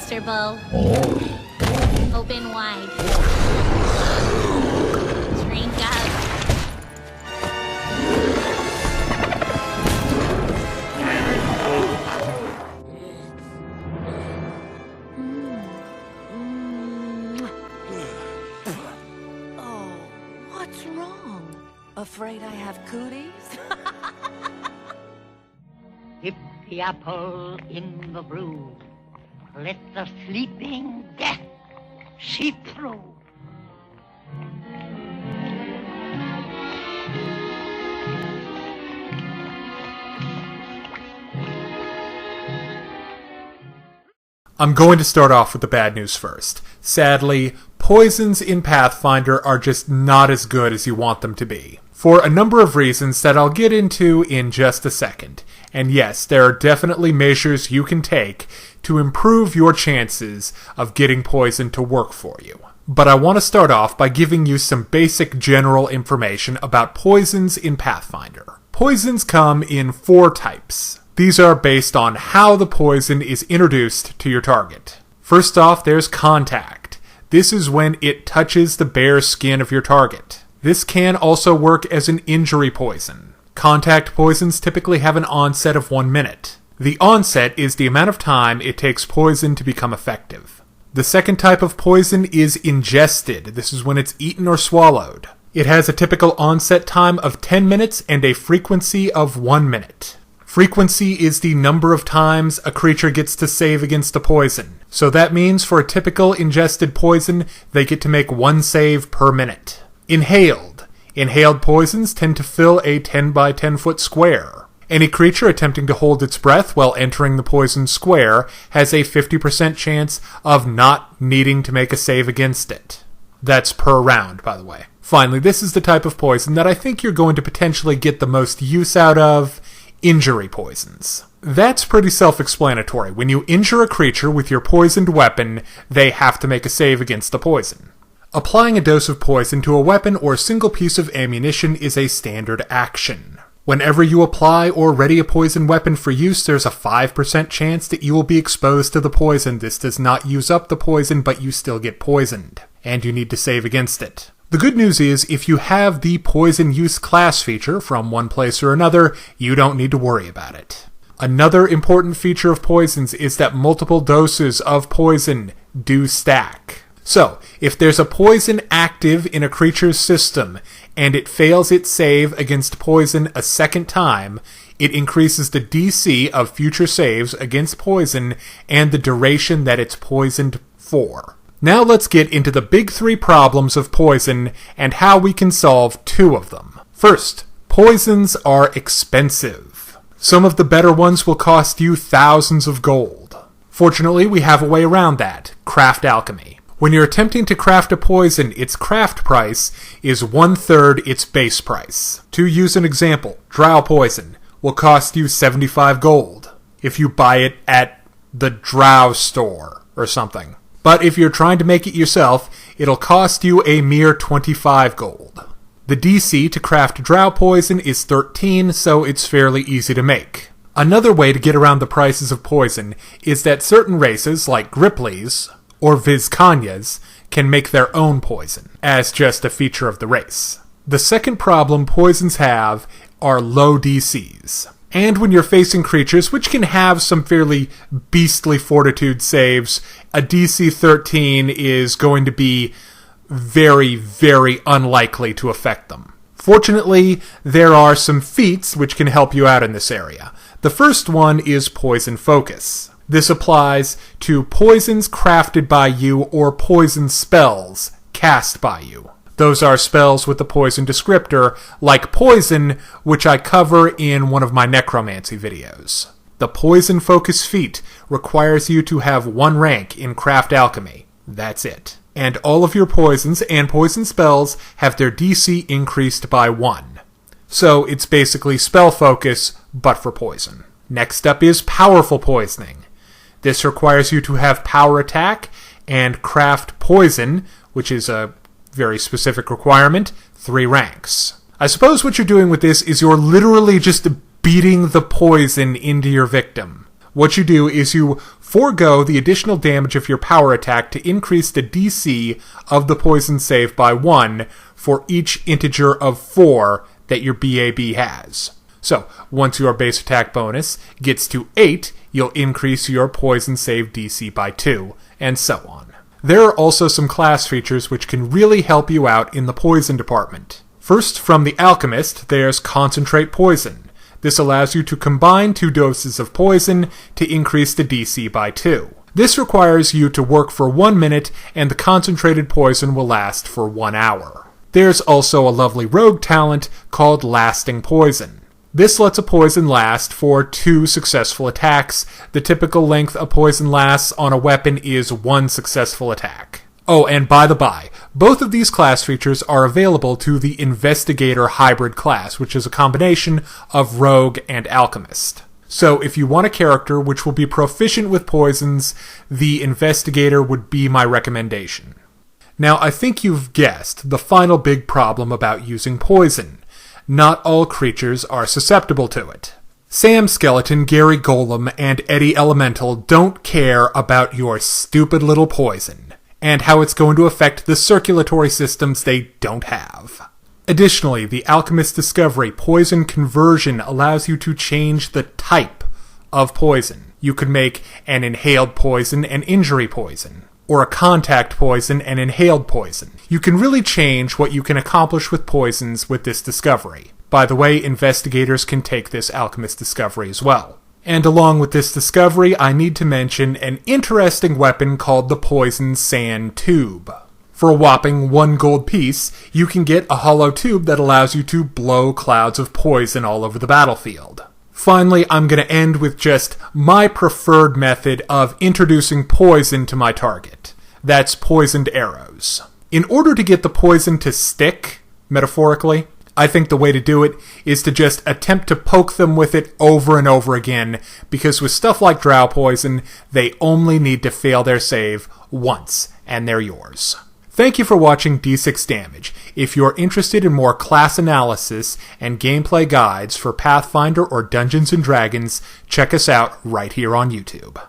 Master Bow. Open wide. Drink up. Oh, what's wrong? Afraid I have cooties? Dip the apple in the brew. Let the sleeping death seep through. I'm going to start off with the bad news first. Sadly, poisons in Pathfinder are just not as good as you want them to be, for a number of reasons that I'll get into in just a second. And yes, there are definitely measures you can take to improve your chances of getting poison to work for you. But I want to start off by giving you some basic general information about poisons in Pathfinder. Poisons come in 4 types. These are based on how the poison is introduced to your target. First off, there's contact. This is when it touches the bare skin of your target. This can also work as an injury poison. Contact poisons typically have an onset of 1 minute. The onset is the amount of time it takes poison to become effective. The second type of poison is ingested. This is when it's eaten or swallowed. It has a typical onset time of 10 minutes and a frequency of 1 minute. Frequency is the number of times a creature gets to save against a poison. So that means for a typical ingested poison, they get to make 1 save per minute. Inhaled. Inhaled poisons tend to fill a 10 by 10 foot square. Any creature attempting to hold its breath while entering the poison square has a 50% chance of not needing to make a save against it. That's per round, by the way. Finally, this is the type of poison that I think you're going to potentially get the most use out of: injury poisons. That's pretty self-explanatory. When you injure a creature with your poisoned weapon, they have to make a save against the poison. Applying a dose of poison to a weapon or a single piece of ammunition is a standard action. Whenever you apply or ready a poison weapon for use, there's a 5% chance that you will be exposed to the poison. This does not use up the poison, but you still get poisoned, and you need to save against it. The good news is, if you have the poison use class feature from one place or another, you don't need to worry about it. Another important feature of poisons is that multiple doses of poison do stack. So, if there's a poison active in a creature's system, and it fails its save against poison a second time, it increases the DC of future saves against poison and the duration that it's poisoned for. Now let's get into the big 3 problems of poison and how we can solve 2 of them. First, poisons are expensive. Some of the better ones will cost you thousands of gold. Fortunately, we have a way around that: craft alchemy. When you're attempting to craft a poison, its craft price is 1/3 its base price. To use an example, drow poison will cost you 75 gold if you buy it at the drow store or something. But if you're trying to make it yourself, it'll cost you a mere 25 gold. The DC to craft drow poison is 13, so it's fairly easy to make. Another way to get around the prices of poison is that certain races, like Grippleys or Vizcanyas, can make their own poison, as just a feature of the race. The second problem poisons have are low DCs. And when you're facing creatures which can have some fairly beastly fortitude saves, a DC 13 is going to be very, very unlikely to affect them. Fortunately, there are some feats which can help you out in this area. The first one is Poison Focus. This applies to poisons crafted by you or poison spells cast by you. Those are spells with the poison descriptor, like Poison, which I cover in one of my necromancy videos. The Poison Focus feat requires you to have 1 rank in craft alchemy. That's it. And all of your poisons and poison spells have their DC increased by 1. So it's basically spell focus, but for poison. Next up is Powerful Poisoning. This requires you to have power attack and craft poison, which is a very specific requirement, 3 ranks. I suppose what you're doing with this is you're literally just beating the poison into your victim. What you do is you forego the additional damage of your power attack to increase the DC of the poison save by 1 for each integer of 4 that your BAB has. So, once your base attack bonus gets to 8, you'll increase your poison save DC by 2, and so on. There are also some class features which can really help you out in the poison department. First, from the Alchemist, there's Concentrate Poison. This allows you to combine 2 doses of poison to increase the DC by 2. This requires you to work for 1 minute, and the concentrated poison will last for 1 hour. There's also a lovely rogue talent called Lasting Poison. This lets a poison last for 2 successful attacks. The typical length a poison lasts on a weapon is 1 successful attack. Oh, and by the by, both of these class features are available to the Investigator hybrid class, which is a combination of Rogue and Alchemist. So if you want a character which will be proficient with poisons, the Investigator would be my recommendation. Now, I think you've guessed the final big problem about using poison. Not all creatures are susceptible to it. Sam Skeleton, Gary Golem, and Eddie Elemental don't care about your stupid little poison, and how it's going to affect the circulatory systems they don't have. Additionally, the Alchemist Discovery Poison Conversion allows you to change the type of poison. You could make an inhaled poison an injury poison, or a contact poison an inhaled poison. You can really change what you can accomplish with poisons with this discovery. By the way, investigators can take this Alchemist Discovery as well. And along with this discovery, I need to mention an interesting weapon called the Poison Sand Tube. For a whopping 1 gold piece, you can get a hollow tube that allows you to blow clouds of poison all over the battlefield. Finally, I'm going to end with just my preferred method of introducing poison to my target. That's poisoned arrows. In order to get the poison to stick, metaphorically, I think the way to do it is to just attempt to poke them with it over and over again, because with stuff like drow poison, they only need to fail their save once, and they're yours. Thank you for watching D6 Damage. If you're interested in more class analysis and gameplay guides for Pathfinder or Dungeons & Dragons, check us out right here on YouTube.